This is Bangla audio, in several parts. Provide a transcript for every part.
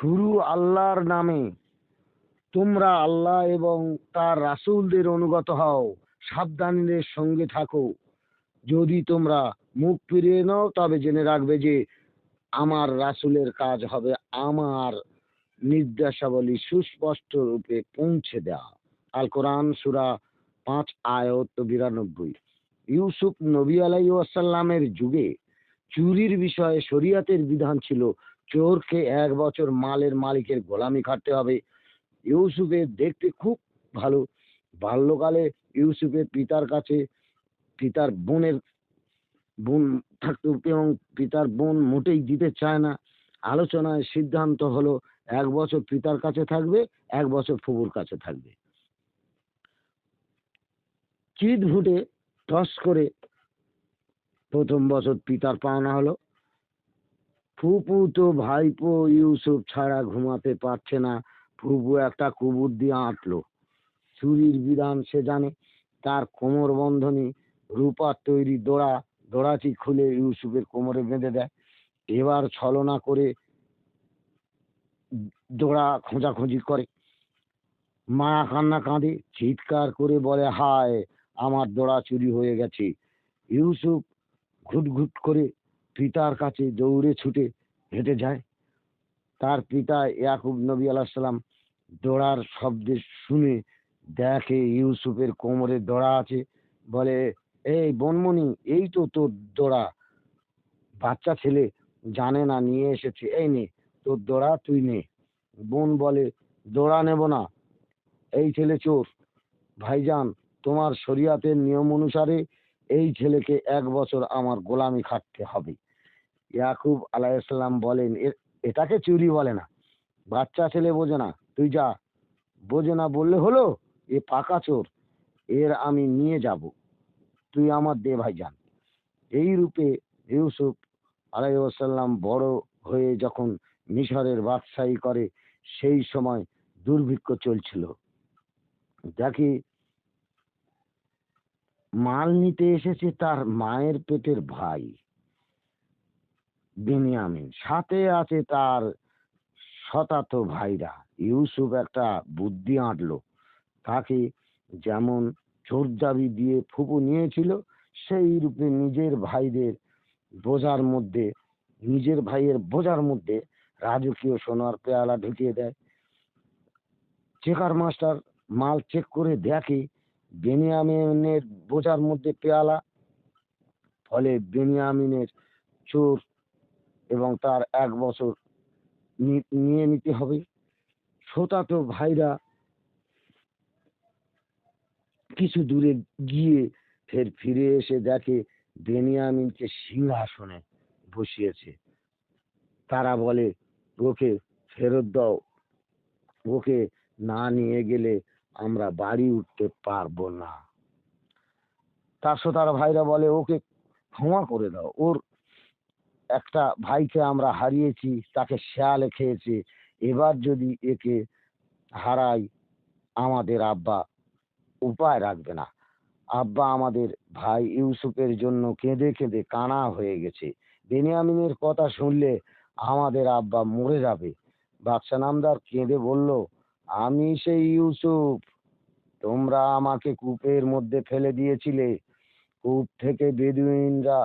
শুরু আল্লাহর নামে। তোমরা আল্লাহ এবং তার রাসূলদের অনুগত হও, সাবধানীদের সঙ্গে থাকো। যদি তোমরা মুখ ফিরিয়ে নাও তবে জেনে রাখবে যে আমার রাসূলের কাজ হবে আমার নির্দেশাবলী সুস্পষ্ট রূপে পৌঁছে দেওয়া। আল কোরআন সূরা ৫ আয়াত ৯২। ইউসুফ নবী আলাইহিস সালামের যুগে চুরির বিষয়ে শরিয়তের বিধান ছিল চোরকে ১ বছর মালের মালিকের গোলামি খাটতে হবে। ইউসুফের দেখতে খুব ভালো। বাল্যকালে ইউসুফের পিতার কাছে পিতার বোন থাকতো এবং পিতার বোন মোটেই দিতে চায় না। আলোচনায় সিদ্ধান্ত হলো ১ বছর পিতার কাছে থাকবে, ১ বছর ফুফুর কাছে থাকবে। চিট ভুটে টস করে প্রথম বছর পিতার পাওনা হলো। ফুপু তো ভাইপো ইউসুফ ছাড়া ঘুমাতে পারছে না। ফুপু একটা কুবুদ্ধি আঁটলো। চুরির বিধান সে জানে। তার কোমর বন্ধনী রূপার তৈরি দড়াটি খুলে ইউসুফের কোমরে বেঁধে দেয়। এবার ছলনা করে দোড়া খোঁজাখুঁজি করে। মায়া কান্না কাঁদে, চিৎকার করে বলে, হায় আমার দোড়া চুরি হয়ে গেছে। ইউসুফ ঘুটঘুট করে পিতার কাছে দৌড়ে ছুটে হেঁটে যায়। তার পিতা ইয়াকুব নবী আলাইহিস সালাম দোড়ার শব্দ শুনে দেখে ইউসুফের কোমরে দড়া আছে। বলে, এই বনমণি, এই তো তোর দোড়া। বাচ্চা ছেলে জানে না নিয়ে এসেছে, এই নে তোর দোড়া, তুই নে। বোন বলে, দোড়া নেব না, এই ছেলে চোর। ভাইজান, তোমার শরিয়তের নিয়ম অনুসারে এই ছেলেকে ১ বছর আমার গোলামি খাটতে হবে। ইয়াকুব আলাইহিস সালাম বলেন, এটাকে চুরি বলে না। বাচ্চা ছেলে বোঝে না, তুই যা। বোঝে না বললে হলো? এ পাকা চোর, এর আমি নিয়ে যাব, তুই আমার দে ভাইজান। এই রূপে ইউসুফ আলাইহিস সালাম বড় হয়ে যখন মিশরের বাদশাহী করে, সেই সময় দুর্ভিক্ষ চলছিল। দেখি মাল নিতে এসেছে তার মায়ের পেটের ভাই বিনিয়ামিন, সাথে আছে তার শতাতো ভাইরা। ইউসুফ একটা বুদ্ধি আঁটলো। তাকে যেমন চোর দাবি দিয়ে ফুপু নিয়েছিল, সেই রূপে নিজের ভাইয়ের বোঝার মধ্যে রাজকীয় সোনার পেয়ালা ঢুকিয়ে দেয়। চেকার মাস্টার মাল চেক করে দেখে বেনিয়ামিনের বোঝার মধ্যে পেয়ালা। ফলে বেনিয়ামিনের চোর এবং তার ১ বছর নিয়ে নিতে হবে। শতাতো ভাইরা কিছু দূরে গিয়ে ফিরে এসে দেখে বেনিয়ামিনকে সিংহাসনে বসিয়েছে। তারা বলে, ওকে ফেরত দাও, ওকে না নিয়ে গেলে আমরা বাড়ি উঠতে পারবো না। তার তার ভাইরা বলে, ওকে ক্ষমা করে দাও, ওর একটা ভাইকে আমরা হারিয়েছি, তাকে শেয়ালে খেয়েছে, এবার যদি একে হারাই আমাদের আব্বা উপায় রাখবে না। আব্বা আমাদের ভাই ইউসুফের জন্য কেঁদে কেঁদে কানা হয়ে গেছে। বেনিয়ামিনের কথা শুনলে আমাদের আব্বা মরে যাবে। বাদশা নামদার কেঁদে বলল, আমি সেই ইউসুফ, তোমরা আমাকে কূপের মধ্যে ফেলে দিয়েছিলে। কূপ থেকে বেদুইনরা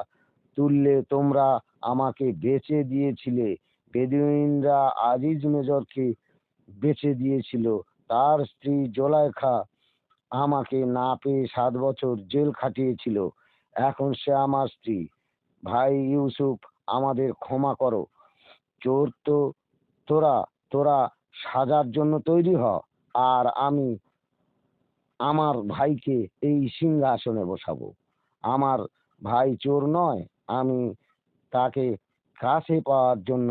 তুললে তোমরা আমাকে বেচে দিয়েছিলে। বেদুইনরা আজিজ মেজরকে বেচে দিয়েছিল। তার স্ত্রী জোলাইখা আমাকে না পেয়ে ৭ বছর জেল খাটিয়েছিল। এখন সে আমার স্ত্রী। ভাই ইউসুফ, আমাদের ক্ষমা করো। চোর তো তোরা তোরা সাজার জন্য তৈরি হ, আর আমি আমার ভাইকে এই সিংহাসনে বসাবো। আমার ভাই চোর নয়, আমি তাকে কাছে পাওয়ার জন্য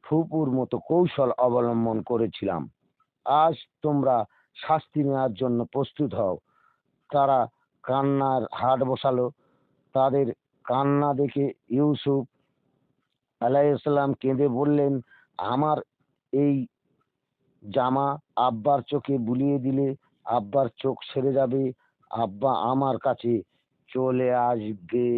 ফুপুর মতো কৌশল অবলম্বন করেছিলাম। আজ তোমরা শাস্তি নেওয়ার জন্য প্রস্তুত হও। তারা কান্নার হাট বসালো। তাদের কান্না দেখে ইউসুফ আলাইহিস সালাম কেঁদে বললেন, আমার এই জামা আব্বার চোখে বুলিয়ে দিলে আব্বার চোখ সেরে যাবে, আব্বা আমার কাছে চলে আসবে।